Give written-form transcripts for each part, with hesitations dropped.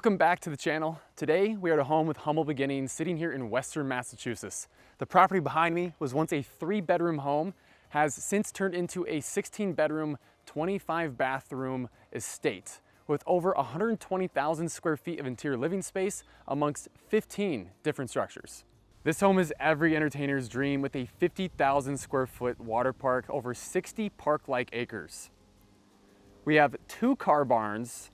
Welcome back to the channel. Today we are at a home with humble beginnings sitting here in Western Massachusetts. The property behind me was once a 3-bedroom home, has since turned into a 16-bedroom, 25-bathroom estate with over 120,000 square feet of interior living space amongst 15 different structures. This home is every entertainer's dream with a 50,000 square foot water park, over 60 park-like acres. We have 2 car barns,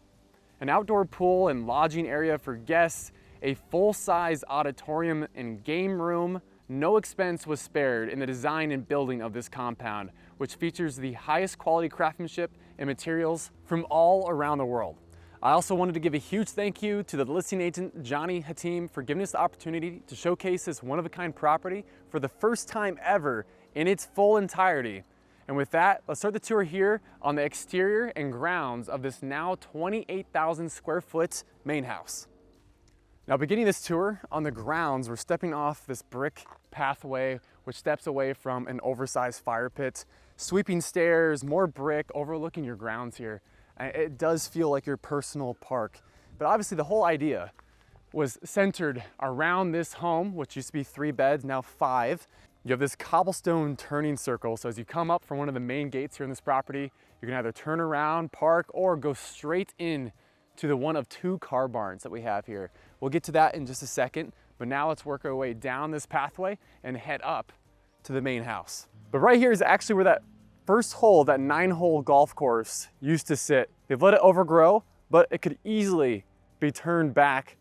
an outdoor pool and lodging area for guests, a full-size auditorium and game room. No expense was spared in the design and building of this compound, which features the highest quality craftsmanship and materials from all around the world. I also wanted to give a huge thank you to the listing agent, Hatem, for giving us the opportunity to showcase this one-of-a-kind property for the first time ever in its full entirety. And with that, let's start the tour here on the exterior and grounds of this now 28,000 square foot main house. Now, beginning this tour on the grounds, we're stepping off this brick pathway which steps away from an oversized fire pit, sweeping stairs, more brick overlooking your grounds here. It does feel like your personal park, but obviously the whole idea was centered around this home, which used to be 3 beds, now 5. You have this cobblestone turning circle, so as you come up from one of the main gates here in this property, you can either turn around, park, or go straight in to the one of 2 car barns that we have here. We'll get to that in just a second, but now let's work our way down this pathway and head up to the main house. But right here is actually where that first hole, that 9-hole golf course used to sit. They've let it overgrow, but it could easily be turned back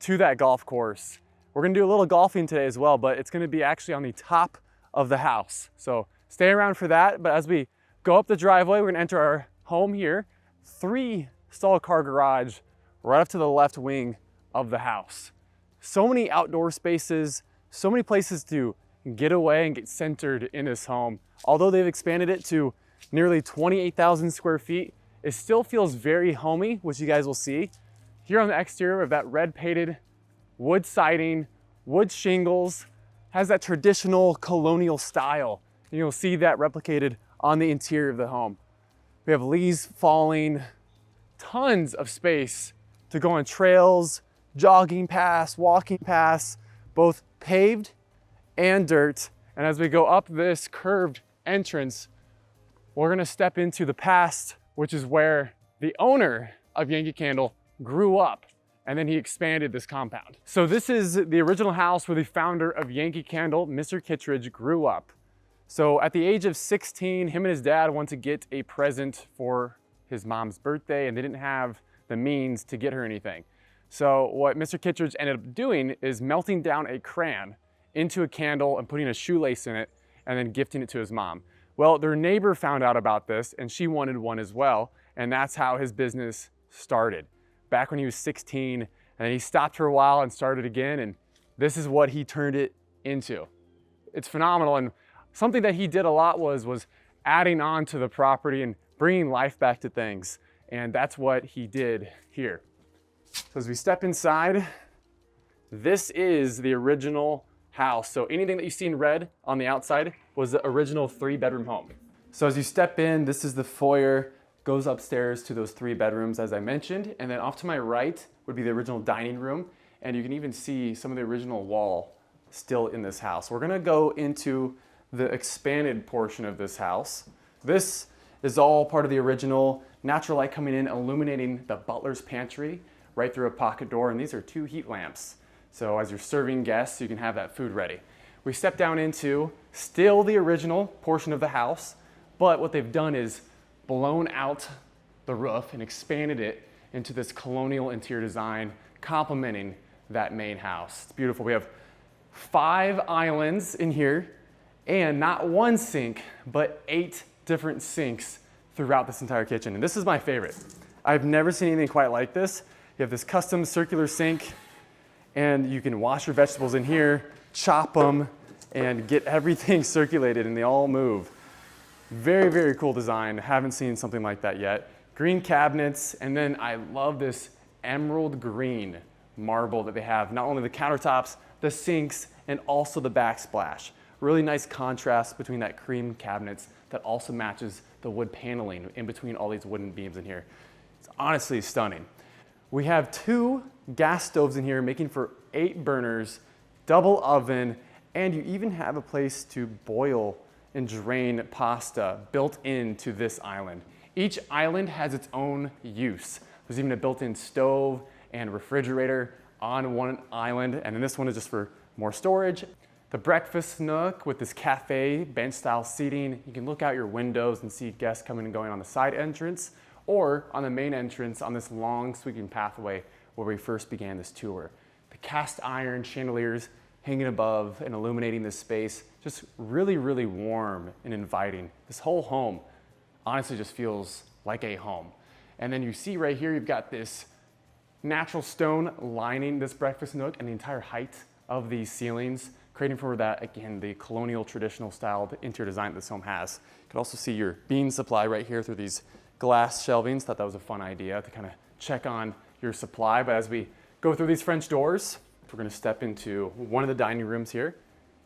to that golf course. We're gonna do a little golfing today as well, but it's gonna be actually on the top of the house. So stay around for that. But as we go up the driveway, we're gonna enter our home here. 3-stall car garage right up to the left wing of the house. So many outdoor spaces, so many places to get away and get centered in this home. Although they've expanded it to nearly 28,000 square feet, it still feels very homey, which you guys will see. Here on the exterior of that red painted wood siding, wood shingles, has that traditional colonial style. And you'll see that replicated on the interior of the home. We have leaves falling, tons of space to go on trails, jogging paths, walking paths, both paved and dirt. And as we go up this curved entrance, we're gonna step into the past, which is where the owner of Yankee Candle grew up, and then he expanded this compound. So this is the original house where the founder of Yankee Candle, Mr. Kittredge, grew up. So at the age of 16, him and his dad wanted to get a present for his mom's birthday, and they didn't have the means to get her anything. So what Mr. Kittredge ended up doing is melting down a crayon into a candle and putting a shoelace in it, and then gifting it to his mom. Well, their neighbor found out about this, and she wanted one as well, and that's how his business started. Back when he was 16, and then he stopped for a while and started again, and this is what he turned it into. It's phenomenal, and something that he did a lot was adding on to the property and bringing life back to things, and that's what he did here. So as we step inside, this is the original house. So anything that you see in red on the outside was the original 3-bedroom home. So as you step in, this is the foyer, goes upstairs to those 3 bedrooms as I mentioned, and then off to my right would be the original dining room, and you can even see some of the original wall still in this house. We're gonna go into the expanded portion of this house. This is all part of the original, natural light coming in, illuminating the butler's pantry right through a pocket door, and these are 2 heat lamps. So as you're serving guests, you can have that food ready. We step down into still the original portion of the house, but what they've done is blown out the roof and expanded it into this colonial interior design, complementing that main house. It's beautiful. We have 5 islands in here, and not 1 sink, but 8 different sinks throughout this entire kitchen. And this is my favorite. I've never seen anything quite like this. You have this custom circular sink, and you can wash your vegetables in here, chop them, and get everything circulated, and they all move. Very, very cool design. Haven't seen something like that yet. Green cabinets, and then I love this emerald green marble that they have. Not only the countertops, the sinks, and also the backsplash. Really nice contrast between that cream cabinets that also matches the wood paneling in between all these wooden beams in here. It's honestly stunning. We have 2 gas stoves in here making for 8 burners, double oven, and you even have a place to boil and drain pasta built into this island. Each island has its own use. There's even a built-in stove and refrigerator on one island, and then this one is just for more storage. The breakfast nook with this cafe, bench-style seating. You can look out your windows and see guests coming and going on the side entrance or on the main entrance on this long sweeping pathway where we first began this tour. The cast iron chandeliers hanging above and illuminating this space, just really, really warm and inviting. This whole home honestly just feels like a home. And then you see right here, you've got this natural stone lining this breakfast nook and the entire height of these ceilings, creating for that, again, the colonial traditional style interior design that this home has. You can also see your bean supply right here through these glass shelvings. Thought that was a fun idea to kind of check on your supply. But as we go through these French doors, we're gonna step into one of the dining rooms here.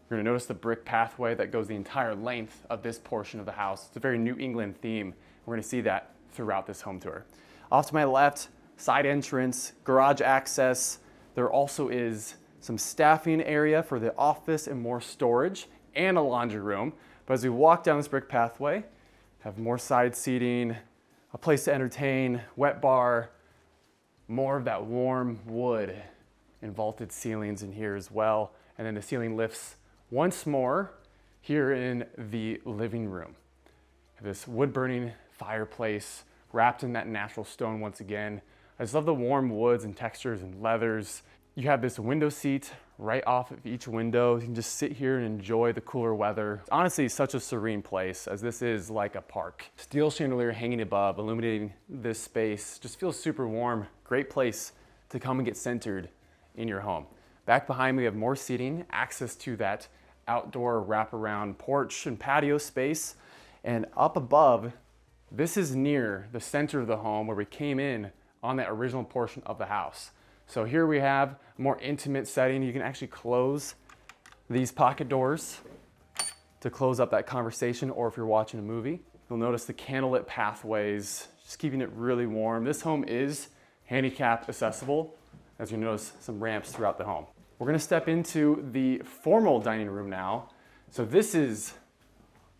You're gonna notice the brick pathway that goes the entire length of this portion of the house. It's a very New England theme. We're gonna see that throughout this home tour. Off to my left, side entrance, garage access. There also is some staffing area for the office and more storage and a laundry room. But as we walk down this brick pathway, have more side seating, a place to entertain, wet bar, more of that warm wood and vaulted ceilings in here as well. And then the ceiling lifts once more here in the living room. This wood burning fireplace wrapped in that natural stone once again. I just love the warm woods and textures and leathers. You have this window seat right off of each window. You can just sit here and enjoy the cooler weather. Honestly, such a serene place, as this is like a park. Steel chandelier hanging above, illuminating this space. Just feels super warm. Great place to come and get centered in your home. Back behind me, we have more seating, access to that outdoor wraparound porch and patio space. And up above, this is near the center of the home where we came in on that original portion of the house. So here we have a more intimate setting. You can actually close these pocket doors to close up that conversation, or if you're watching a movie. You'll notice the candlelit pathways, just keeping it really warm. This home is handicap accessible, as you notice some ramps throughout the home. We're gonna step into the formal dining room now. So this is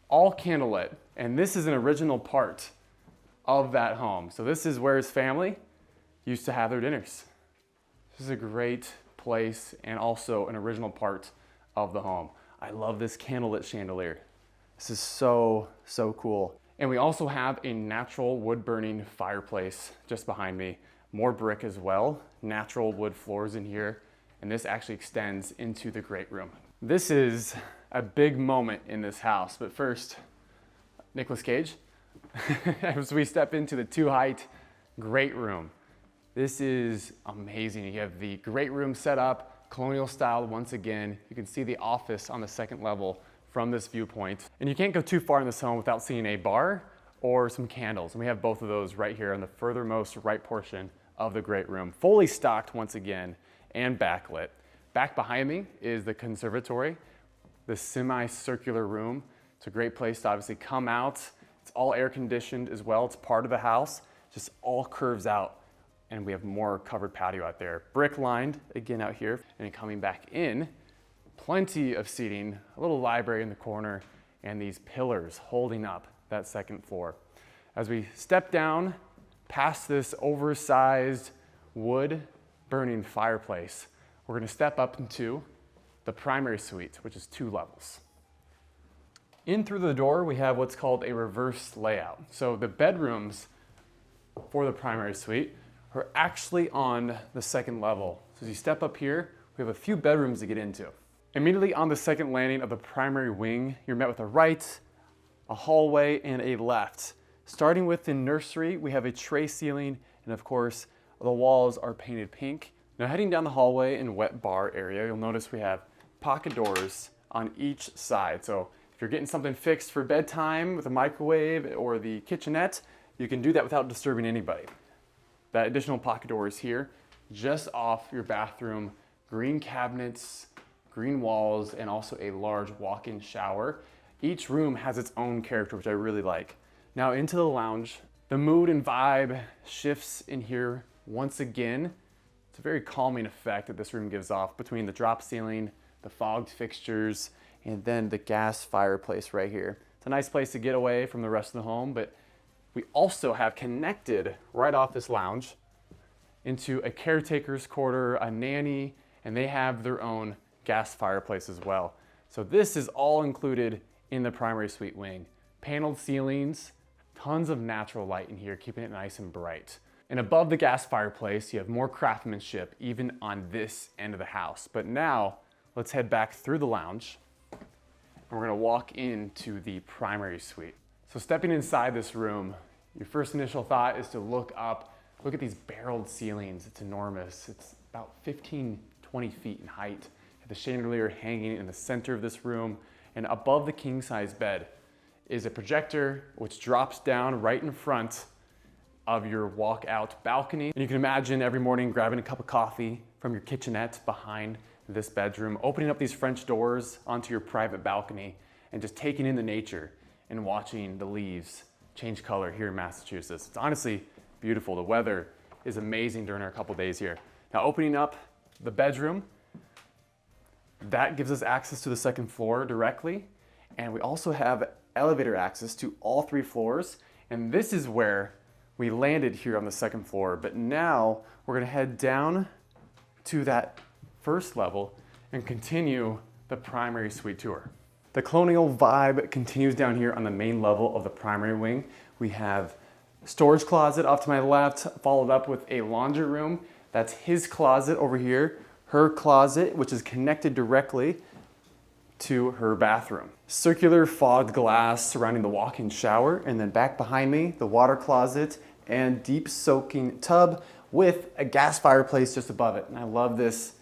all candlelit, and this is an original part of that home. So this is where his family used to have their dinners. This is a great place and also an original part of the home. I love this candlelit chandelier. This is so, so cool. And we also have a natural wood burning fireplace just behind me. More brick as well, natural wood floors in here. And this actually extends into the great room. This is a big moment in this house, but first, Nicolas Cage. As we step into the 2-height great room. This is amazing. You have the great room set up, colonial style once again. You can see the office on the second level from this viewpoint. And you can't go too far in this home without seeing a bar or some candles. And we have both of those right here on the furthermost right portion of the great room. Fully stocked once again and backlit. Back behind me is the conservatory, the semicircular room. It's a great place to obviously come out. It's all air conditioned as well. It's part of the house, just all curves out. And we have more covered patio out there. Brick lined again out here. And coming back in, plenty of seating, a little library in the corner, and these pillars holding up that second floor. As we step down past this oversized wood burning fireplace, we're gonna step up into the primary suite, which is 2 levels. In through the door, we have what's called a reverse layout. So the bedrooms for the primary suite are actually on the second level. So as you step up here, we have a few bedrooms to get into. Immediately on the second landing of the primary wing, you're met with a right, a hallway, and a left. Starting with the nursery, we have a tray ceiling, and of course, the walls are painted pink. Now heading down the hallway and wet bar area, you'll notice we have pocket doors on each side. So if you're getting something fixed for bedtime with a microwave or the kitchenette, you can do that without disturbing anybody. That additional pocket door is here, just off your bathroom. Green cabinets, green walls, and also a large walk-in shower. Each room has its own character, which I really like. Now into the lounge. The mood and vibe shifts in here Once again, it's a very calming effect that this room gives off between the drop ceiling, the fogged fixtures, and then the gas fireplace right here. It's a nice place to get away from the rest of the home, but we also have connected right off this lounge into a caretaker's quarter, a nanny, and they have their own gas fireplace as well. So this is all included in the primary suite wing. Paneled ceilings, tons of natural light in here, keeping it nice and bright. And above the gas fireplace, you have more craftsmanship even on this end of the house. But now, let's head back through the lounge, and we're gonna walk into the primary suite. So stepping inside this room, your first initial thought is to look up. Look at these barreled ceilings. It's enormous. It's about 15, 20 feet in height. The chandelier hanging in the center of this room, and above the king-size bed is a projector which drops down right in front of your walkout balcony. And you can imagine every morning grabbing a cup of coffee from your kitchenette behind this bedroom, opening up these French doors onto your private balcony, and just taking in the nature and watching the leaves change color here in Massachusetts. It's honestly beautiful. The weather is amazing during our couple days here. Now, opening up the bedroom, that gives us access to the second floor directly. And we also have elevator access to all 3 floors. And this is where we landed here on the second floor. But now we're gonna head down to that first level and continue the primary suite tour. The colonial vibe continues down here on the main level of the primary wing. We have storage closet off to my left, followed up with a laundry room. That's his closet over here, her closet, which is connected directly to her bathroom. Circular fogged glass surrounding the walk-in shower, and then back behind me, the water closet and deep soaking tub with a gas fireplace just above it. And I love this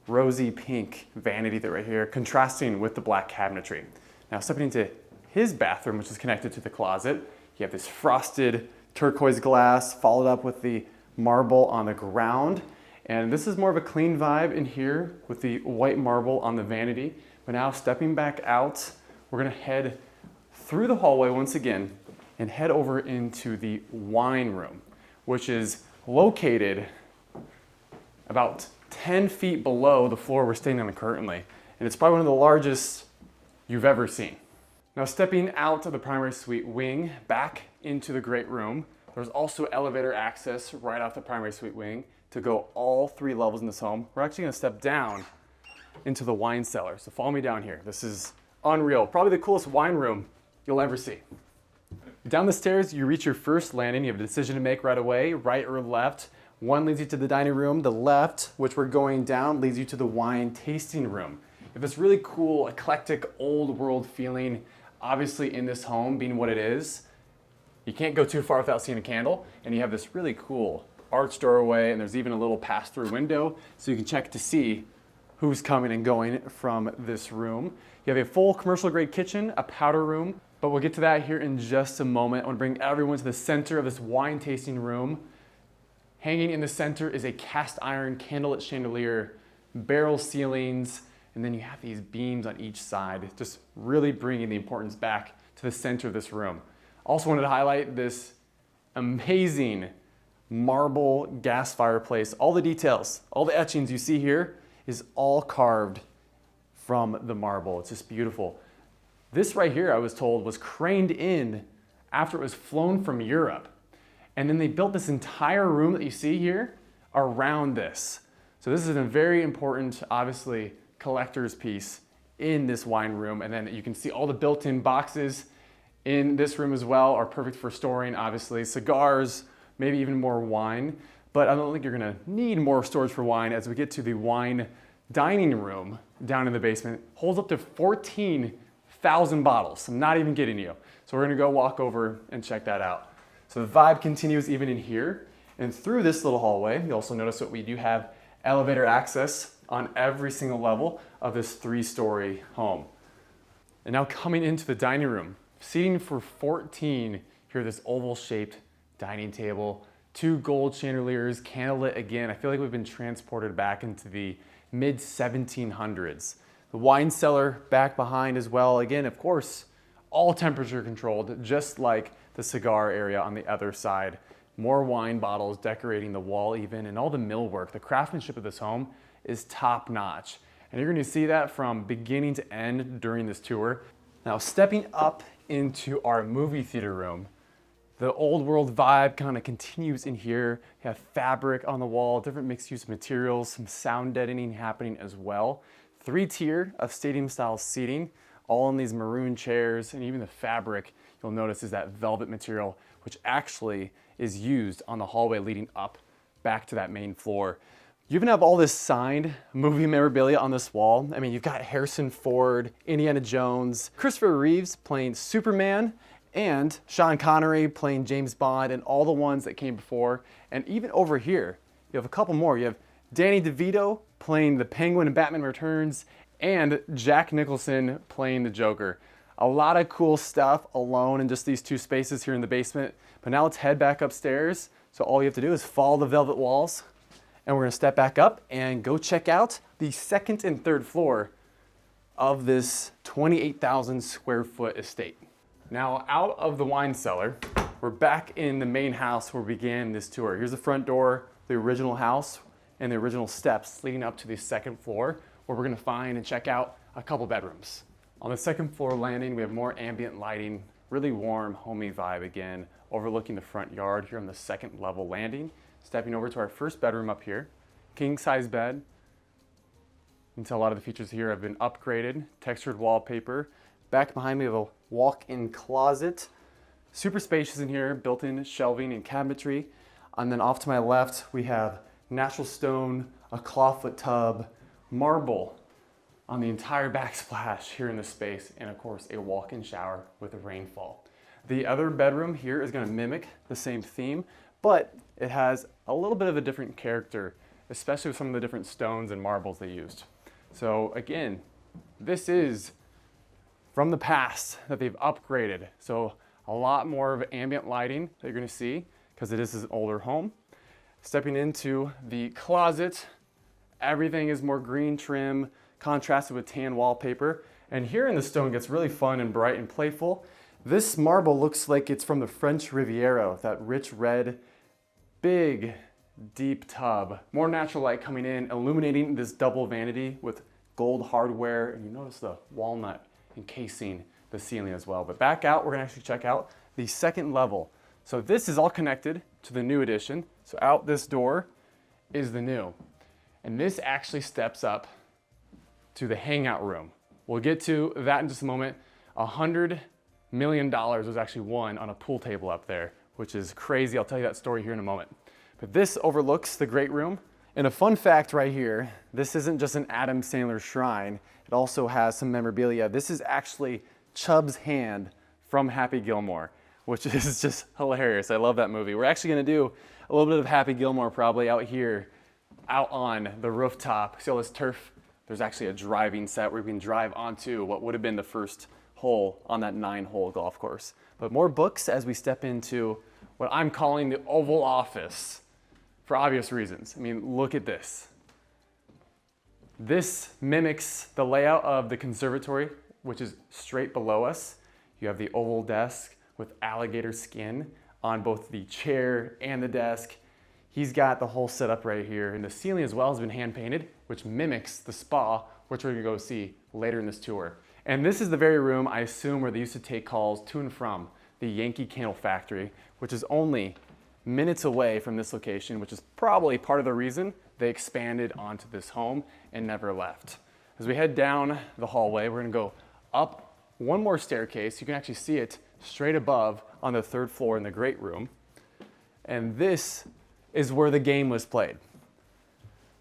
rosy pink vanity that right here, contrasting with the black cabinetry. Now stepping into his bathroom, which is connected to the closet, you have this frosted turquoise glass followed up with the marble on the ground. And this is more of a clean vibe in here with the white marble on the vanity. But now stepping back out, we're gonna head through the hallway once again and head over into the wine room, which is located about 10 feet below the floor we're standing on currently. And it's probably one of the largest you've ever seen. Now stepping out of the primary suite wing, back into the great room, there's also elevator access right off the primary suite wing to go all 3 levels in this home. We're actually gonna step down into the wine cellar. So follow me down here. This is unreal. Probably the coolest wine room you'll ever see. Down the stairs, you reach your first landing. You have a decision to make right away, right or left. One leads you to the dining room. The left, which we're going down, leads you to the wine tasting room. You have this really cool, eclectic, old world feeling, obviously in this home being what it is. You can't go too far without seeing a candle, and you have this really cool arch doorway, and there's even a little pass-through window so you can check to see who's coming and going from this room. You have a full commercial-grade kitchen, a powder room, but we'll get to that here in just a moment. I want to bring everyone to the center of this wine tasting room. Hanging in the center is a cast iron candlelit chandelier, barrel ceilings, and then you have these beams on each side, just really bringing the importance back to the center of this room. Also wanted to highlight this amazing marble gas fireplace. All the details, all the etchings you see here is all carved from the marble. It's just beautiful. This right here, I was told, was craned in after it was flown from Europe. And then they built this entire room that you see here around this. So this is a very important, obviously, collector's piece in this wine room. And then you can see all the built-in boxes in this room as well are perfect for storing, obviously, cigars, maybe even more wine. But I don't think you're gonna need more storage for wine as we get to the wine dining room down in the basement. Holds up to 14,000 bottles. I'm not even kidding you. So we're gonna go walk over and check that out. So the vibe continues even in here. And through this little hallway, you also notice that we do have elevator access on every single level of this 3-story home. And now coming into the dining room, seating for 14, here this oval-shaped dining table, 2 gold chandeliers, candlelit again. I feel like we've been transported back into the mid-1700s. The wine cellar back behind as well. Again, of course, all temperature controlled, just like the cigar area on the other side. More wine bottles decorating the wall even, and all the millwork. The craftsmanship of this home is top notch. And you're gonna see that from beginning to end during this tour. Now, stepping up into our movie theater room, the old world vibe kind of continues in here. You have fabric on the wall, different mixed use materials, some sound deadening happening as well. 3-tier of stadium style seating, all in these maroon chairs, and even the fabric you'll notice is that velvet material, which actually is used on the hallway leading up back to that main floor. You even have all this signed movie memorabilia on this wall. I mean, you've got Harrison Ford, Indiana Jones, Christopher Reeves playing Superman, and Sean Connery playing James Bond, and all the ones that came before. And even over here, you have a couple more. You have Danny DeVito playing the Penguin in Batman Returns, and Jack Nicholson playing the Joker. A lot of cool stuff alone in just these 2 spaces here in the basement. But now let's head back upstairs. So all you have to do is follow the velvet walls, and we're gonna step back up and go check out the 2nd and 3rd floor of this 28,000 square foot estate. Now, out of the wine cellar, we're back in the main house where we began this tour. Here's the front door, the original house, and the original steps leading up to the 2nd floor, where we're gonna find and check out a couple bedrooms. On the 2nd floor landing, we have more ambient lighting, really warm, homey vibe again, overlooking the front yard here on the 2nd level landing. Stepping over to our 1st bedroom up here, king size bed. You can tell a lot of the features here have been upgraded, textured wallpaper. Back behind me, we have a walk-in closet. Super spacious in here, built-in shelving and cabinetry. And then off to my left, we have natural stone, a clawfoot tub, marble on the entire backsplash here in this space, and of course, a walk-in shower with a rainfall. The other bedroom here is gonna mimic the same theme, but it has a little bit of a different character, especially with some of the different stones and marbles they used. So again, this is from the past that they've upgraded. So a lot more of ambient lighting that you're gonna see, because it is an older home. Stepping into the closet, everything is more green trim, contrasted with tan wallpaper. And here in the stone gets really fun and bright and playful. This marble looks like it's from the French Riviera, that rich red, big, deep tub. More natural light coming in, illuminating this double vanity with gold hardware. And you notice the walnut encasing the ceiling as well. But back out, we're gonna actually check out the 2nd level. So this is all connected to the new addition. So out this door is the new. And this actually steps up to the hangout room. We'll get to that in just a moment. $100 million was actually won on a pool table up there, which is crazy. I'll tell you that story here in a moment. But this overlooks the great room. And a fun fact right here, this isn't just an Adam Sandler shrine. It also has some memorabilia. This is actually Chubb's hand from Happy Gilmore, which is just hilarious. I love that movie. We're actually gonna do a little bit of Happy Gilmore probably out here, out on the rooftop. See all this turf? There's actually a driving set where we can drive onto what would have been the first hole on that 9-hole golf course. But more books as we step into what I'm calling the Oval Office for obvious reasons. I mean, look at this. This mimics the layout of the conservatory, which is straight below us. You have the oval desk with alligator skin on both the chair and the desk. He's got the whole setup right here, and the ceiling as well has been hand painted, which mimics the spa, which we're gonna go see later in this tour. And this is the very room, I assume, where they used to take calls to and from the Yankee Candle Factory, which is only minutes away from this location, which is probably part of the reason they expanded onto this home and never left. As we head down the hallway, we're gonna go up one more staircase. You can actually see it straight above on the 3rd floor in the great room. And this is where the game was played.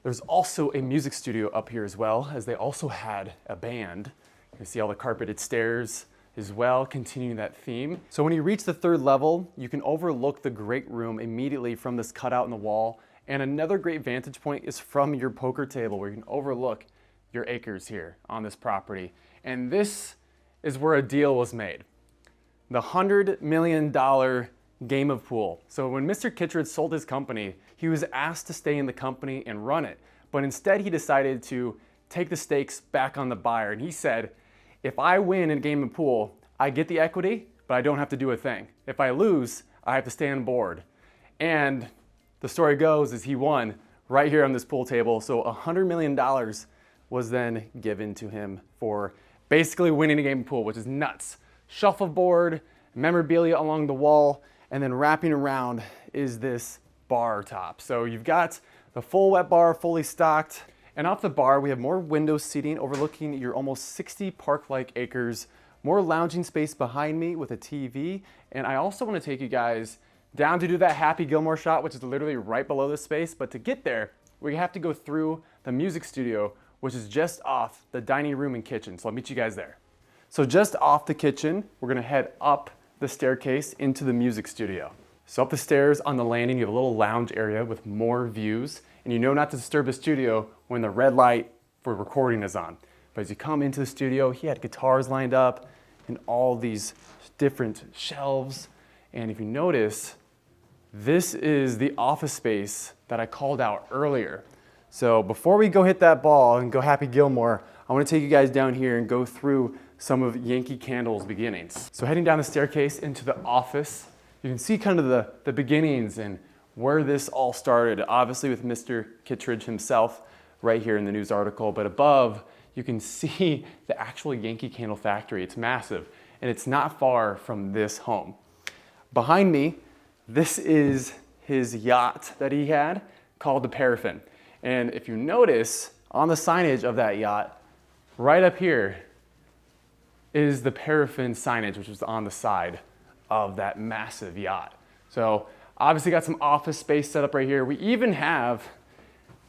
There's also a music studio up here as well, as they also had a band. You can see all the carpeted stairs as well, continuing that theme. So when you reach the 3rd level, you can overlook the great room immediately from this cutout in the wall. And another great vantage point is from your poker table, where you can overlook your acres here on this property. And this is where a deal was made. The $100 million game of pool. So when Mr. Kittredge sold his company, he was asked to stay in the company and run it. But instead he decided to take the stakes back on the buyer. And he said, if I win in a game of pool, I get the equity, but I don't have to do a thing. If I lose, I have to stay on board. And the story goes is he won right here on this pool table. So $100 million was then given to him for basically winning a game of pool, which is nuts. Shuffleboard, memorabilia along the wall, and then wrapping around is this bar top. So you've got the full wet bar fully stocked. And off the bar, we have more window seating overlooking your almost 60 park-like acres, more lounging space behind me with a TV. And I also want to take you guys down to do that Happy Gilmore shot, which is literally right below this space. But to get there, we have to go through the music studio, which is just off the dining room and kitchen. So I'll meet you guys there. So just off the kitchen, we're gonna head up the staircase into the music studio. So up the stairs on the landing, you have a little lounge area with more views, and you know not to disturb the studio when the red light for recording is on. But as you come into the studio, he had guitars lined up and all these different shelves. And if you notice, this is the office space that I called out earlier. So before we go hit that ball and go Happy Gilmore, I want to take you guys down here and go through some of Yankee Candle's beginnings. So heading down the staircase into the office, you can see kind of the beginnings and where this all started, obviously with Mr. Kittredge himself right here in the news article, but above you can see the actual Yankee Candle factory. It's massive, and it's not far from this home. Behind me, this is his yacht that he had called the Paraffin. And if you notice on the signage of that yacht, right up here is the Paraffin signage, which was on the side of that massive yacht. So obviously got some office space set up right here. We even have,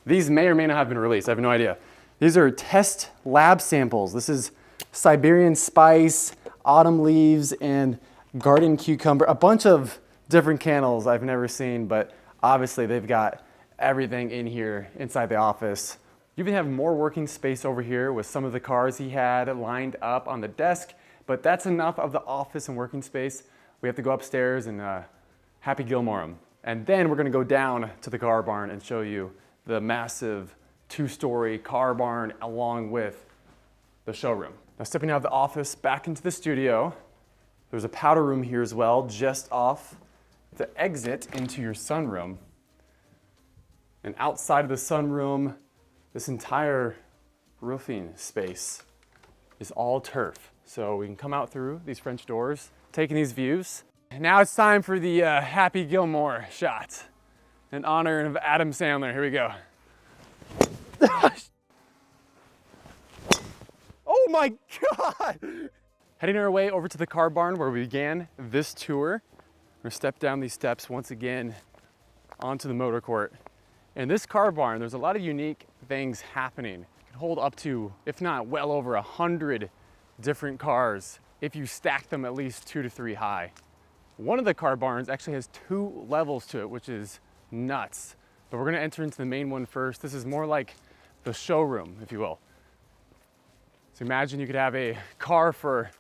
these may or may not have been released, I have no idea. These are test lab samples. This is Siberian spice, autumn leaves, and garden cucumber, a bunch of different candles I've never seen, but obviously they've got everything in here inside the office. You even have more working space over here with some of the cars he had lined up on the desk, but that's enough of the office and working space. We have to go upstairs and Happy Gilmore 'em. And then we're gonna go down to the car barn and show you the massive 2-story car barn along with the showroom. Now stepping out of the office back into the studio, there's a powder room here as well, just off the exit into your sunroom. And outside of the sunroom, this entire roofing space is all turf. So we can come out through these French doors, taking these views. And now it's time for the Happy Gilmore shot in honor of Adam Sandler. Here we go. Oh my God! Heading our way over to the car barn where we began this tour. We're gonna step down these steps once again onto the motor court. In this car barn, there's a lot of unique things happening. It can hold up to, if not well over 100 different cars if you stack them at least 2 to 3 high. One of the car barns actually has 2 levels to it, which is nuts. But we're gonna enter into the main one first. This is more like the showroom, if you will. So imagine you could have a car for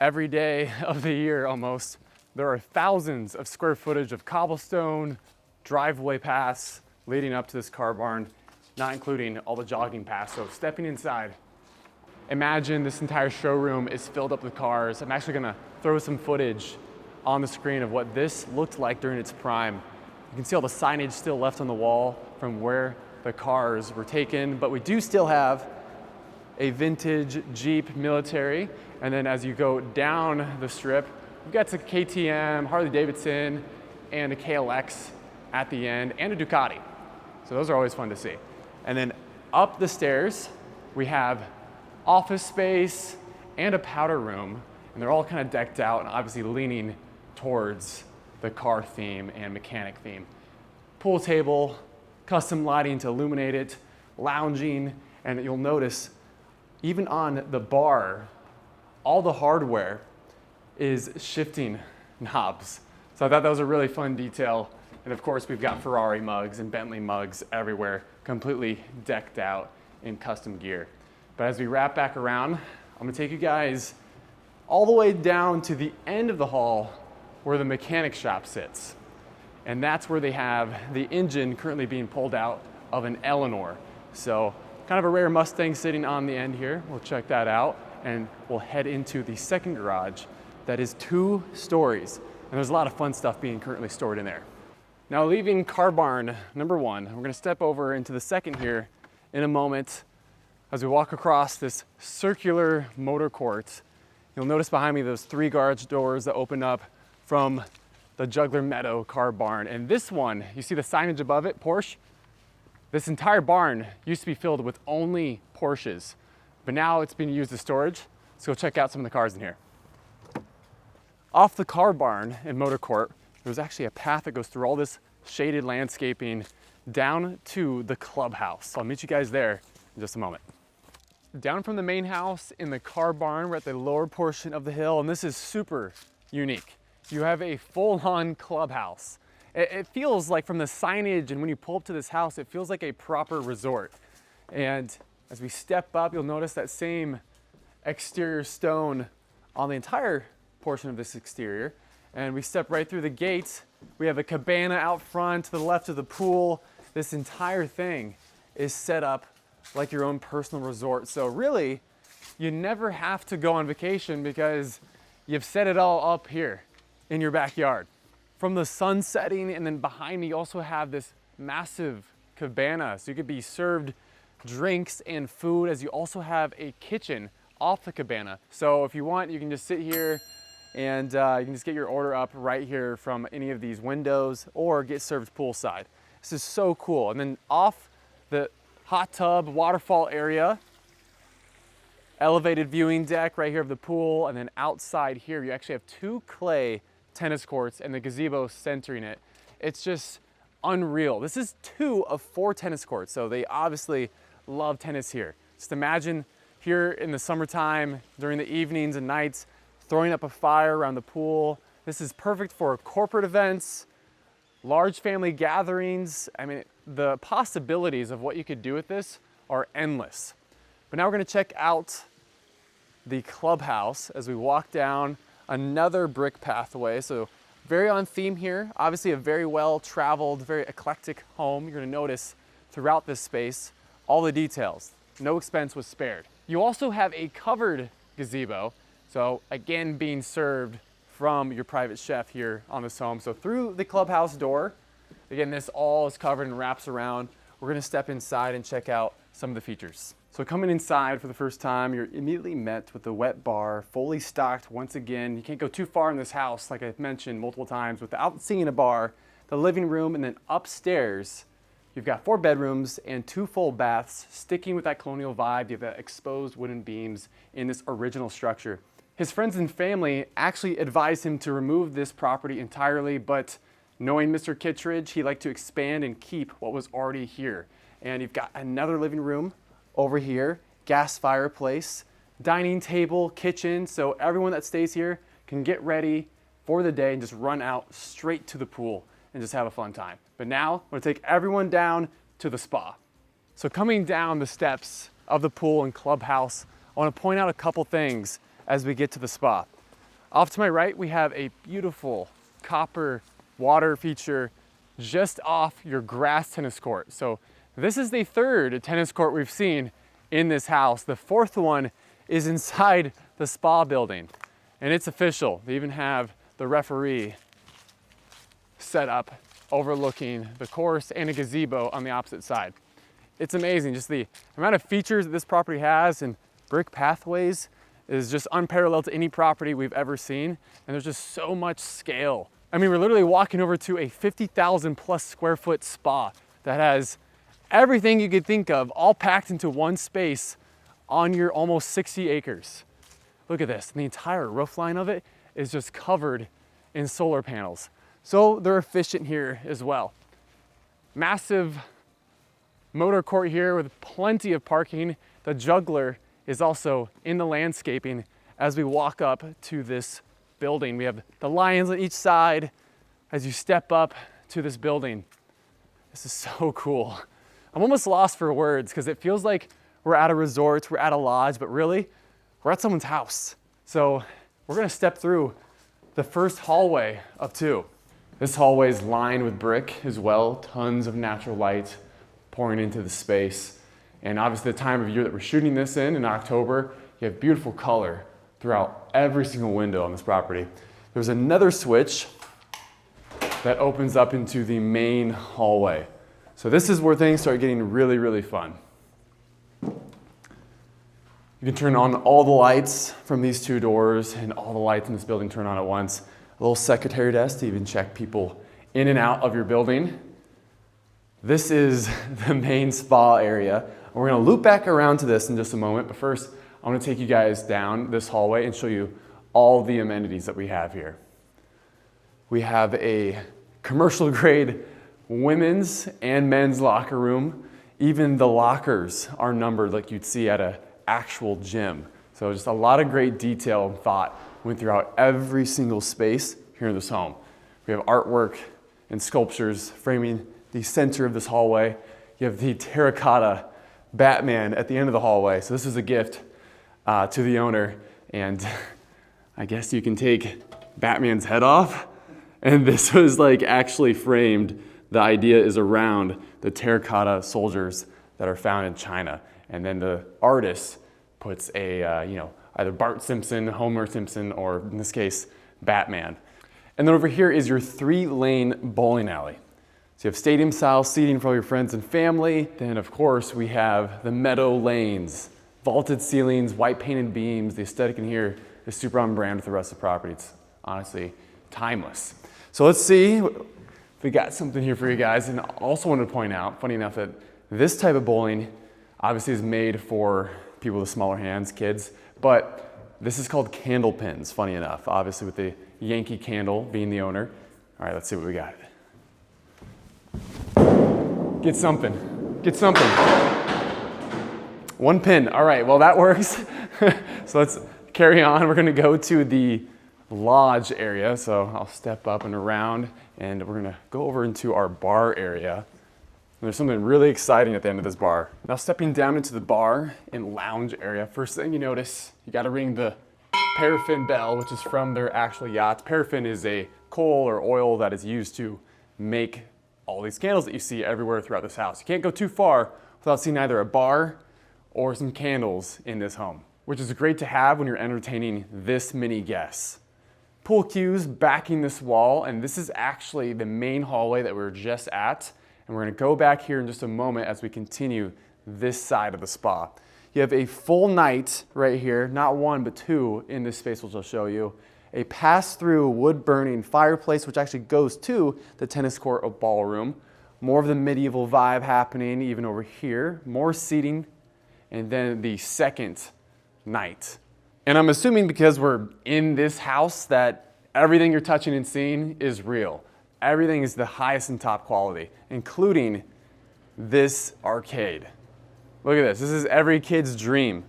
every day of the year almost. There are thousands of square footage of cobblestone, driveway paths leading up to this car barn, not including all the jogging paths. So stepping inside, imagine this entire showroom is filled up with cars. I'm actually gonna throw some footage on the screen of what this looked like during its prime. You can see all the signage still left on the wall from where the cars were taken, but we do still have a vintage Jeep military. And then as you go down the strip, we've got some KTM, Harley Davidson, and a KLX at the end, and a Ducati. So those are always fun to see. And then up the stairs, we have office space and a powder room, and they're all kind of decked out and obviously leaning towards the car theme and mechanic theme. Pool table, custom lighting to illuminate it, lounging, and you'll notice even on the bar, all the hardware is shifting knobs. So I thought that was a really fun detail. And of course, we've got Ferrari mugs and Bentley mugs everywhere, completely decked out in custom gear. But as we wrap back around, I'm gonna take you guys all the way down to the end of the hall where the mechanic shop sits. And that's where they have the engine currently being pulled out of an Eleanor. So kind of a rare Mustang sitting on the end here. We'll check that out and we'll head into the second garage that is 2 stories. And there's a lot of fun stuff being currently stored in there. Now leaving car barn number 1, we're gonna step over into the second here in a moment. As we walk across this circular motor court, you'll notice behind me those 3 garage doors that open up from the Juggler Meadow car barn. And this one, you see the signage above it, Porsche? This entire barn used to be filled with only Porsches, but now it's being used as storage. Let's go check out some of the cars in here. Off the car barn and motor court, there's actually a path that goes through all this shaded landscaping down to the clubhouse. So I'll meet you guys there in just a moment. Down from the main house in the car barn, we're at the lower portion of the hill, and this is super unique. You have a full-on clubhouse. It feels like, from the signage and when you pull up to this house, it feels like a proper resort. And as we step up, you'll notice that same exterior stone on the entire portion of this exterior. And we step right through the gate. We have a cabana out front to the left of the pool. This entire thing is set up like your own personal resort. So really, you never have to go on vacation because you've set it all up here in your backyard. From the sun setting, and then behind me you also have this massive cabana, so you could be served drinks and food, as you also have a kitchen off the cabana. So if you want, you can just sit here and you can just get your order up right here from any of these windows, or get served poolside. This is so cool. And then off the hot tub waterfall area, elevated viewing deck right here of the pool, and then outside here you actually have 2 clay tennis courts and the gazebo centering it. It's just unreal. This is 2 of 4 tennis courts, so they obviously love tennis here. Just imagine here in the summertime, during the evenings and nights, throwing up a fire around the pool. This is perfect for corporate events, large family gatherings. I mean, the possibilities of what you could do with this are endless. But now we're gonna check out the clubhouse as we walk down another brick pathway. So very on theme here. Obviously a very well-traveled, very eclectic home. You're gonna notice throughout this space all the details. No expense was spared. You also have a covered gazebo. So again, being served from your private chef here on this home. So through the clubhouse door, again, this all is covered and wraps around. We're gonna step inside and check out some of the features. So coming inside for the first time, you're immediately met with the wet bar, fully stocked once again. You can't go too far in this house, like I've mentioned multiple times, without seeing a bar, the living room, and then upstairs, you've got 4 bedrooms and 2 full baths, sticking with that colonial vibe. You have the exposed wooden beams in this original structure. His friends and family actually advised him to remove this property entirely, but knowing Mr. Kittredge, he liked to expand and keep what was already here. And you've got another living room over here, gas fireplace, dining table, kitchen, so everyone that stays here can get ready for the day and just run out straight to the pool and just have a fun time. But now, I'm gonna take everyone down to the spa. So coming down the steps of the pool and clubhouse, I wanna point out a couple things as we get to the spa. Off to my right, we have a beautiful copper water feature just off your grass tennis court. So this is the 3rd tennis court we've seen in this house. The 4th one is inside the spa building, and it's official. They even have the referee set up overlooking the course and a gazebo on the opposite side. It's amazing, just the amount of features that this property has, and brick pathways is just unparalleled to any property we've ever seen, and there's just so much scale. I mean, we're literally walking over to a 50,000 plus square foot spa that has everything you could think of, all packed into one space on your almost 60 acres. Look at this, and the entire roof line of it is just covered in solar panels. So they're efficient here as well. Massive motor court here with plenty of parking. The Juggler is also in the landscaping as we walk up to this building. We have the lions on each side as you step up to this building. This is so cool. I'm almost lost for words because it feels like we're at a resort, we're at a lodge, but really, we're at someone's house. So we're gonna step through the first hallway of 2. This hallway is lined with brick as well, tons of natural light pouring into the space. And obviously the time of year that we're shooting this in October, you have beautiful color throughout every single window on this property. There's another switch that opens up into the main hallway. So this is where things start getting really, really fun. You can turn on all the lights from these two doors, and all the lights in this building turn on at once. A little secretary desk to even check people in and out of your building. This is the main spa area. We're gonna loop back around to this in just a moment, but first, I wanna take you guys down this hallway and show you all the amenities that we have here. We have a commercial grade women's and men's locker room. Even the lockers are numbered like you'd see at an actual gym. So just a lot of great detail and thought went throughout every single space here in this home. We have artwork and sculptures framing the center of this hallway. You have the terracotta Batman at the end of the hallway. So this is a gift to the owner. And I guess you can take Batman's head off. And this was like actually framed. The idea is around the terracotta soldiers that are found in China. And then the artist puts a, either Bart Simpson, Homer Simpson, or in this case, Batman. And then over here is your 3-lane bowling alley. So you have stadium-style seating for all your friends and family. Then, of course, we have the meadow lanes, vaulted ceilings, white painted beams. The aesthetic in here is super on brand with the rest of the property. It's honestly timeless. So let's see if we got something here for you guys. And I also wanted to point out, funny enough, that this type of bowling obviously is made for people with smaller hands, kids, but this is called candle pins, funny enough, obviously with the Yankee candle being the owner. All right, let's see what we got. Get something, get something. One pin, all right, well that works. So let's carry on. We're gonna go to the lodge area. So I'll step up and around and we're gonna go over into our bar area. And there's something really exciting at the end of this bar. Now stepping down into the bar and lounge area, first thing you notice, you gotta ring the paraffin bell, which is from their actual yacht. Paraffin is a coal or oil that is used to make all these candles that you see everywhere throughout this house. You can't go too far without seeing either a bar or some candles in this home, which is great to have when you're entertaining this many guests. Pool cues backing this wall, and this is actually the main hallway that we were just at. And we're gonna go back here in just a moment as we continue this side of the spa. You have a full night right here, not one, but two in this space, which I'll show you. A pass-through wood-burning fireplace, which actually goes to the tennis court or ballroom. More of the medieval vibe happening even over here. More seating, and then the second night. And I'm assuming because we're in this house that everything you're touching and seeing is real. Everything is the highest and top quality, including this arcade. Look at this. This is every kid's dream.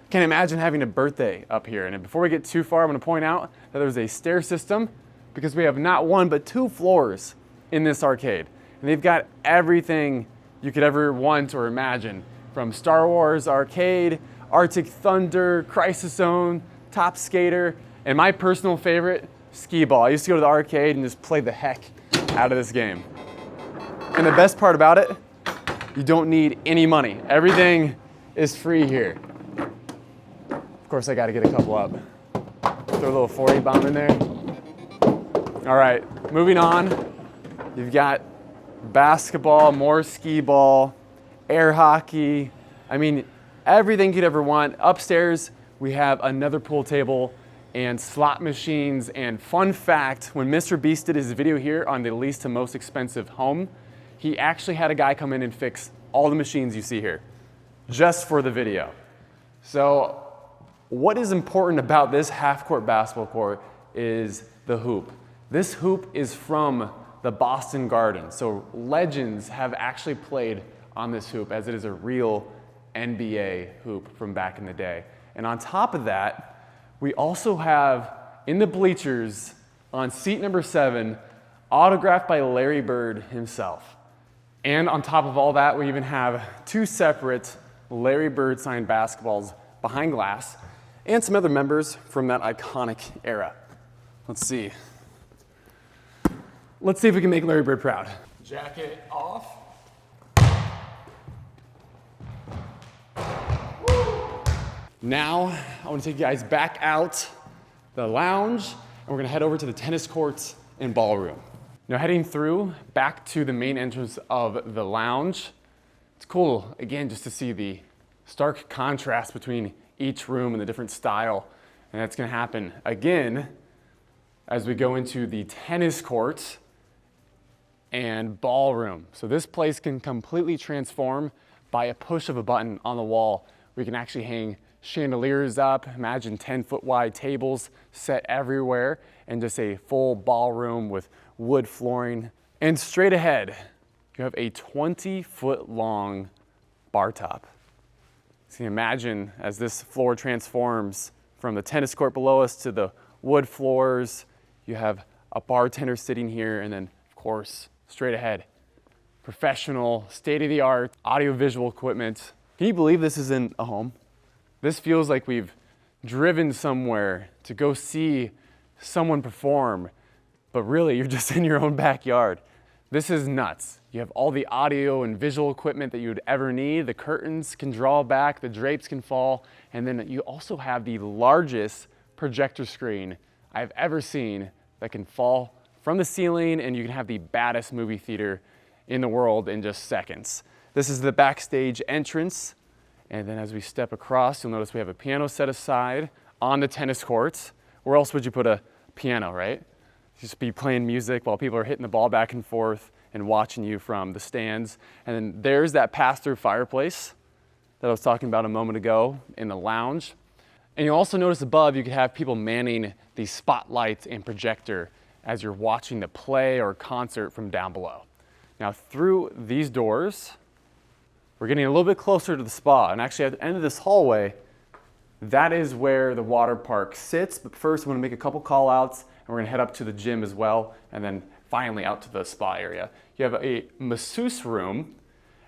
Can't imagine having a birthday up here. And before we get too far, I'm going to point out that there's a stair system because we have not one but 2 floors in this arcade. And they've got everything you could ever want or imagine, from Star Wars arcade, Arctic Thunder, Crisis Zone, Top Skater, and my personal favorite, skee ball. I used to go to the arcade and just play the heck out of this game. And the best part about it, you don't need any money. Everything is free here. Of course, I gotta get a couple up. Throw a little 40 bomb in there. All right, moving on. You've got basketball, more skee ball, air hockey. I mean, everything you could ever want. Upstairs, we have another pool table and slot machines. And fun fact, when Mr. Beast did his video here on the least to most expensive home, he actually had a guy come in and fix all the machines you see here, just for the video. So what is important about this half-court basketball court is the hoop. This hoop is from the Boston Garden. So legends have actually played on this hoop, as it is a real NBA hoop from back in the day. And on top of that, we also have in the bleachers on seat number 7, autographed by Larry Bird himself. And on top of all that, we even have 2 separate Larry Bird signed basketballs behind glass and some other members from that iconic era. Let's see. Let's see if we can make Larry Bird proud. Jacket off. Now, I want to take you guys back out the lounge, and we're going to head over to the tennis courts and ballroom. Now heading through back to the main entrance of the lounge, it's cool, again, just to see the stark contrast between each room and the different style. And that's gonna happen again as we go into the tennis court and ballroom. So this place can completely transform by a push of a button on the wall. We can actually hang chandeliers up, imagine 10-foot wide tables set everywhere, and just a full ballroom with wood flooring. And straight ahead, you have a 20-foot long bar top. So you imagine as this floor transforms from the tennis court below us to the wood floors, you have a bartender sitting here, and then of course, straight ahead, professional, state-of-the-art audiovisual equipment. Can you believe this isn't a home? This feels like we've driven somewhere to go see someone perform, but really you're just in your own backyard. This is nuts. You have all the audio and visual equipment that you would ever need. The curtains can draw back, the drapes can fall, and then you also have the largest projector screen I've ever seen that can fall from the ceiling, and you can have the baddest movie theater in the world in just seconds. This is the backstage entrance, and then as we step across, you'll notice we have a piano set aside on the tennis courts. Where else would you put a piano, right? Just be playing music while people are hitting the ball back and forth and watching you from the stands. And then there's that pass-through fireplace that I was talking about a moment ago in the lounge. And you'll also notice above, you could have people manning the spotlights and projector as you're watching the play or concert from down below. Now through these doors, we're getting a little bit closer to the spa. And actually at the end of this hallway, that is where the water park sits. But first, I'm gonna make a couple call outs, and we're gonna head up to the gym as well, and then finally out to the spa area. You have a masseuse room,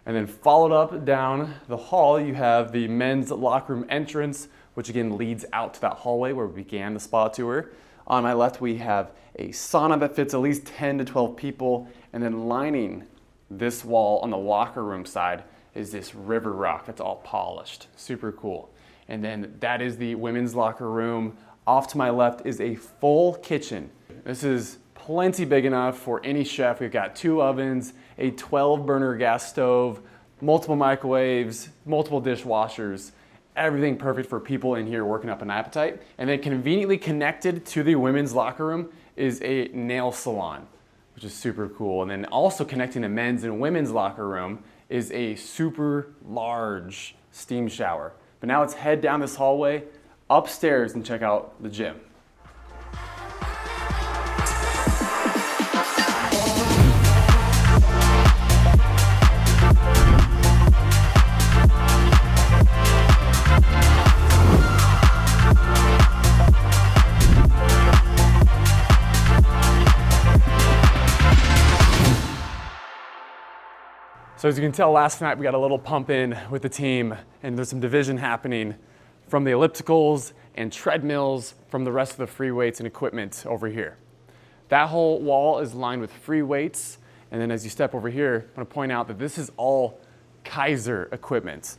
and then followed up down the hall, you have the men's locker room entrance, which again leads out to that hallway where we began the spa tour. On my left, we have a sauna that fits at least 10 to 12 people, and then lining this wall on the locker room side is this river rock that's all polished. Super cool. And then that is the women's locker room. Off to my left is a full kitchen. This is plenty big enough for any chef. We've got 2 ovens, a 12-burner gas stove, multiple microwaves, multiple dishwashers, everything perfect for people in here working up an appetite. And then conveniently connected to the women's locker room is a nail salon, which is super cool. And then also connecting the men's and women's locker room is a super large steam shower. But now let's head down this hallway upstairs and check out the gym. So as you can tell, last night we got a little pump in with the team, and there's some division happening from the ellipticals and treadmills from the rest of the free weights and equipment over here. That whole wall is lined with free weights, and then as you step over here, I want to point out that this is all Kaiser equipment.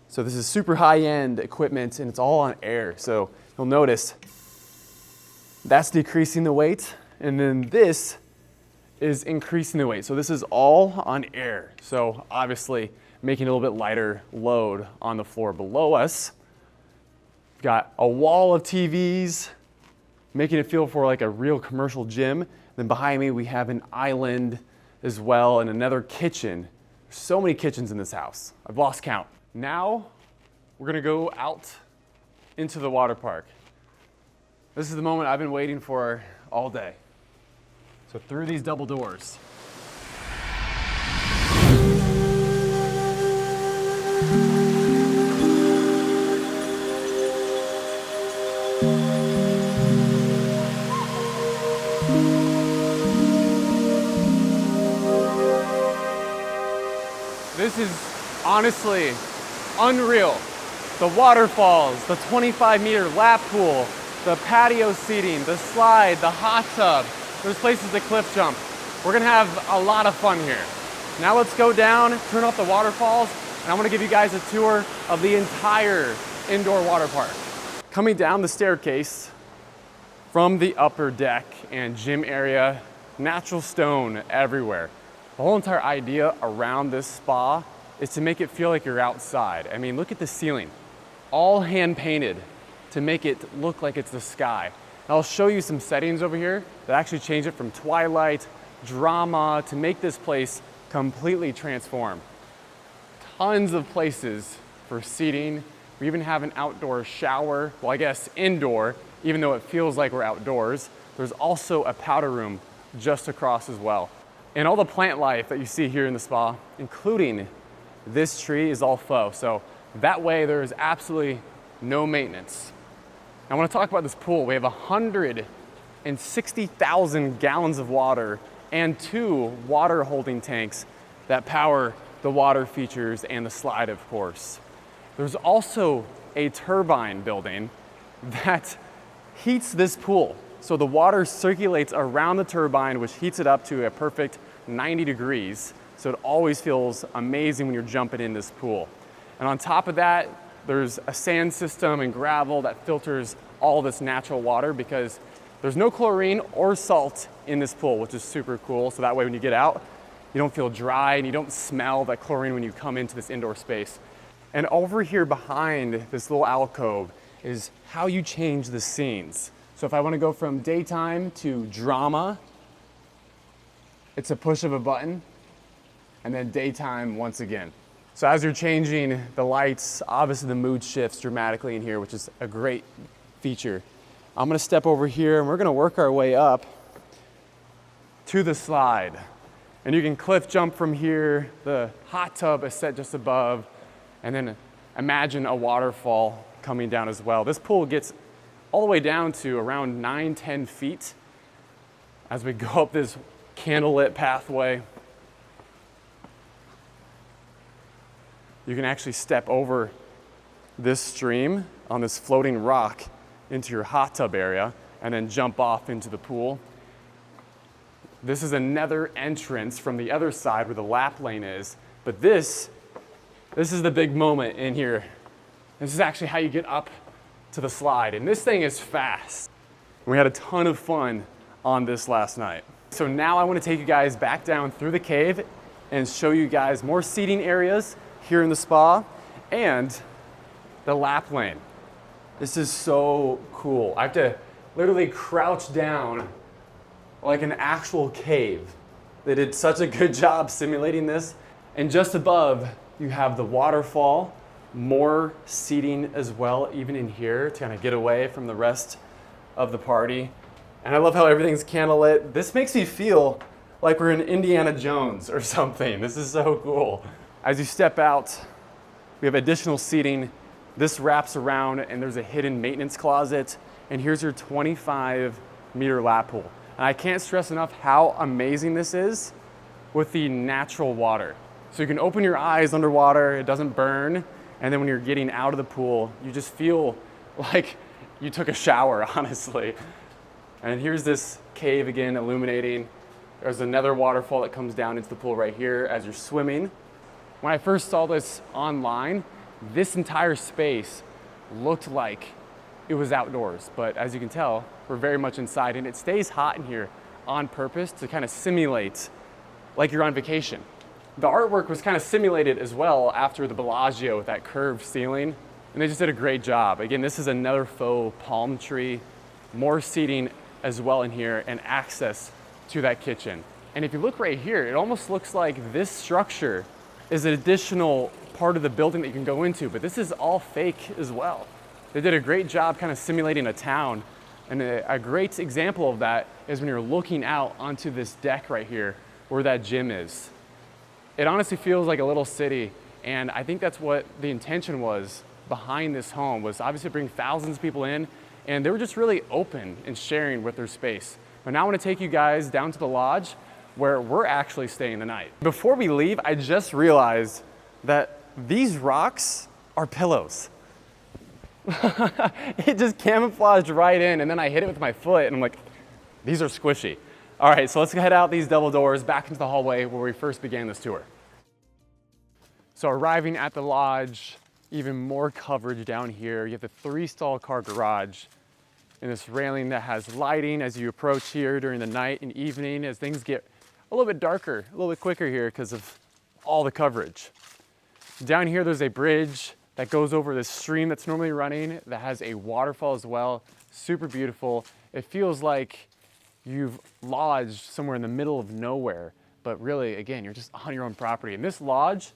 So this is super high-end equipment, and it's all on air. So you'll notice that's decreasing the weight, and then this is increasing the weight. So this is all on air. So obviously making it a little bit lighter load on the floor below us. We've got a wall of TVs, making it feel for like a real commercial gym. Then behind me, we have an island as well and another kitchen. There's so many kitchens in this house. I've lost count. Now we're gonna go out into the water park. This is the moment I've been waiting for all day. So through these double doors. This is honestly unreal. The waterfalls, the 25-meter lap pool, the patio seating, the slide, the hot tub. There's places to cliff jump. We're gonna have a lot of fun here. Now let's go down, turn off the waterfalls, and I'm gonna give you guys a tour of the entire indoor water park. Coming down the staircase from the upper deck and gym area, natural stone everywhere. The whole entire idea around this spa is to make it feel like you're outside. I mean, look at the ceiling, all hand painted to make it look like it's the sky. And I'll show you some settings over here that actually change it from twilight, drama, to make this place completely transform. Tons of places for seating. We even have an outdoor shower, well, I guess indoor, even though it feels like we're outdoors. There's also a powder room just across as well. And all the plant life that you see here in the spa, including this tree, is all faux. So that way there is absolutely no maintenance. I want to talk about this pool. We have 160,000 gallons of water and 2 water holding tanks that power the water features and the slide, of course. There's also a turbine building that heats this pool. So the water circulates around the turbine, which heats it up to a perfect 90 degrees. So it always feels amazing when you're jumping in this pool. And on top of that, there's a sand system and gravel that filters all this natural water, because there's no chlorine or salt in this pool, which is super cool. So that way when you get out, you don't feel dry and you don't smell that chlorine when you come into this indoor space. And over here behind this little alcove is how you change the scenes. So if I want to go from daytime to drama, it's a push of a button, and then daytime once again. So as you're changing the lights, obviously the mood shifts dramatically in here, which is a great feature. I'm gonna step over here and we're gonna work our way up to the slide. And you can cliff jump from here. The hot tub is set just above, and then imagine a waterfall coming down as well. This pool gets all the way down to around 9-10 feet as we go up this candlelit pathway. You can actually step over this stream on this floating rock into your hot tub area and then jump off into the pool. This is another entrance from the other side where the lap lane is, but this is the big moment in here. This is actually how you get up to the slide, and this thing is fast. We had a ton of fun on this last night. So now I want to take you guys back down through the cave and show you guys more seating areas here in the spa and the lap lane. This is so cool. I have to literally crouch down like an actual cave. They did such a good job simulating this. And just above, you have the waterfall, more seating as well, even in here, to kind of get away from the rest of the party. And I love how everything's candlelit. This makes me feel like we're in Indiana Jones or something. This is so cool. As you step out, we have additional seating. This wraps around and there's a hidden maintenance closet. And here's your 25-meter lap pool. And I can't stress enough how amazing this is with the natural water. So you can open your eyes underwater, it doesn't burn. And then when you're getting out of the pool, you just feel like you took a shower, honestly. And here's this cave again, illuminating. There's another waterfall that comes down into the pool right here as you're swimming. When I first saw this online, this entire space looked like it was outdoors, but as you can tell, we're very much inside, and it stays hot in here on purpose to kind of simulate like you're on vacation. The artwork was kind of simulated as well after the Bellagio with that curved ceiling, and they just did a great job. Again, this is another faux palm tree, more seating as well in here, and access to that kitchen. And if you look right here, it almost looks like this structure is an additional part of the building that you can go into, but this is all fake as well. They did a great job kind of simulating a town, and a great example of that is when you're looking out onto this deck right here where that gym is. It honestly feels like a little city, and I think that's what the intention was behind this home, was obviously bring thousands of people in, and they were just really open and sharing with their space. But now I want to take you guys down to the lodge where we're actually staying the night. Before we leave, I just realized that these rocks are pillows. It just camouflaged right in, and then I hit it with my foot and I'm like, these are squishy. All right, so let's head out these double doors back into the hallway where we first began this tour. So arriving at the lodge, even more coverage down here. You have the 3-stall car garage. and this railing that has lighting as you approach here during the night and evening as things get a little bit darker, a little bit quicker here because of all the coverage. Down here, there's a bridge that goes over this stream that's normally running that has a waterfall as well. Super beautiful. It feels like you've lodged somewhere in the middle of nowhere, but really, again, you're just on your own property. And this lodge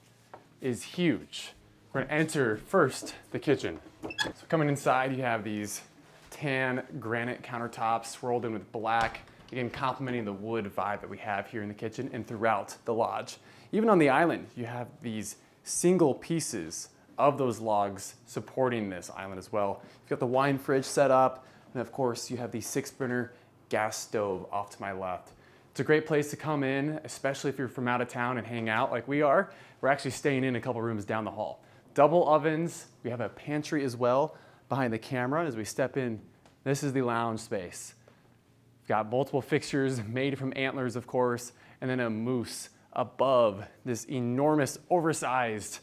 is huge. We're gonna enter first the kitchen. So coming inside, you have these tan granite countertops swirled in with black, again, complementing the wood vibe that we have here in the kitchen and throughout the lodge. Even on the island, you have these single pieces of those logs supporting this island as well. You've got the wine fridge set up, and of course, you have the 6-burner gas stove off to my left. It's a great place to come in, especially if you're from out of town and hang out like we are. We're actually staying in a couple rooms down the hall. Double ovens, we have a pantry as well behind the camera. As we step in, this is the lounge space. We've got multiple fixtures made from antlers, of course, and then a moose above this enormous, oversized,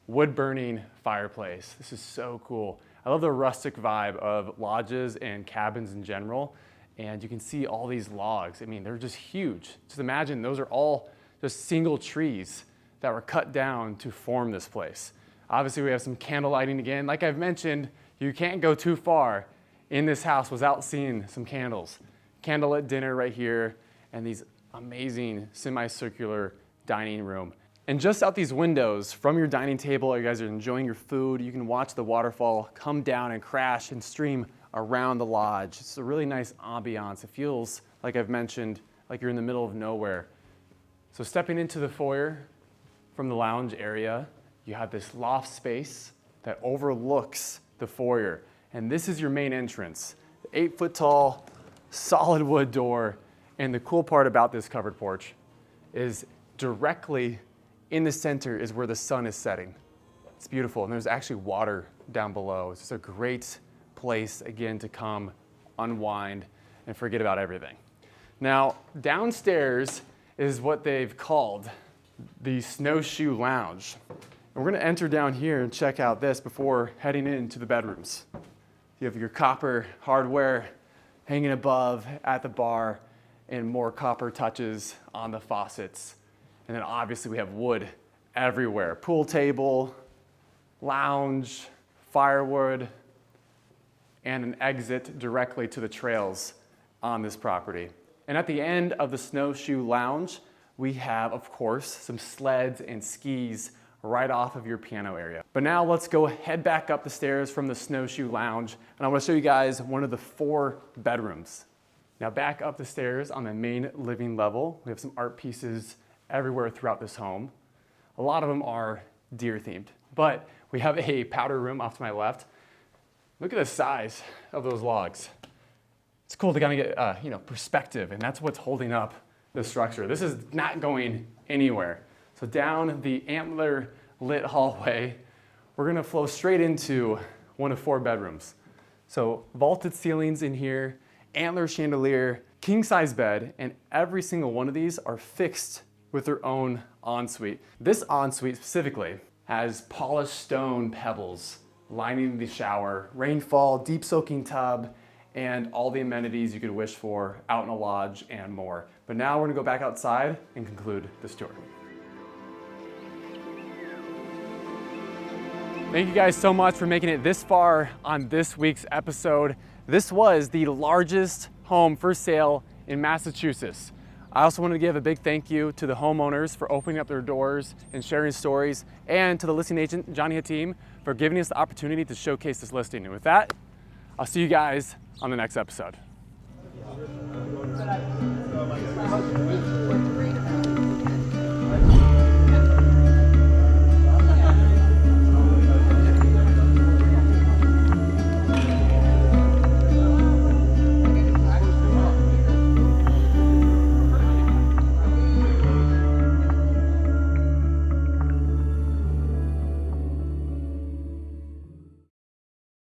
wood-burning fireplace. This is so cool. I love the rustic vibe of lodges and cabins in general. And you can see all these logs. I mean, they're just huge. Just imagine those are all just single trees that were cut down to form this place. Obviously, we have some candle lighting again. Like I've mentioned, you can't go too far in this house without seeing some candles. Candlelit dinner right here, and these amazing semicircular dining room. And just out these windows from your dining table, you guys are enjoying your food. You can watch the waterfall come down and crash and stream around the lodge. It's a really nice ambiance. It feels, like I've mentioned, like you're in the middle of nowhere. So stepping into the foyer from the lounge area, you have this loft space that overlooks the foyer. And this is your main entrance. The 8-foot tall, solid wood door. And the cool part about this covered porch is directly in the center is where the sun is setting. It's beautiful, and there's actually water down below. It's just a great place, again, to come, unwind, and forget about everything. Now, downstairs is what they've called the snowshoe lounge. And we're gonna enter down here and check out this before heading into the bedrooms. You have your copper hardware hanging above at the bar, and more copper touches on the faucets. And then obviously we have wood everywhere. Pool table, lounge, firewood, and an exit directly to the trails on this property. And at the end of the snowshoe lounge, we have, of course, some sleds and skis right off of your piano area. But now let's go head back up the stairs from the snowshoe lounge, and I want to show you guys one of the 4 bedrooms. Now back up the stairs on the main living level, we have some art pieces everywhere throughout this home. A lot of them are deer themed, but we have a powder room off to my left. Look at the size of those logs. It's cool to kind of get perspective, and that's what's holding up the structure. This is not going anywhere. So down the antler lit hallway, we're gonna flow straight into one of 4 bedrooms. So vaulted ceilings in here, antler chandelier, king size bed, and every single one of these are fixed with their own ensuite. This ensuite specifically has polished stone pebbles lining the shower, rainfall, deep soaking tub, and all the amenities you could wish for out in a lodge and more. But now we're gonna go back outside and conclude this tour. Thank you guys so much for making it this far on this week's episode. This was the largest home for sale in Massachusetts. I also want to give a big thank you to the homeowners for opening up their doors and sharing stories, and to the listing agent, Johnny Hatem, for giving us the opportunity to showcase this listing. And with that, I'll see you guys on the next episode.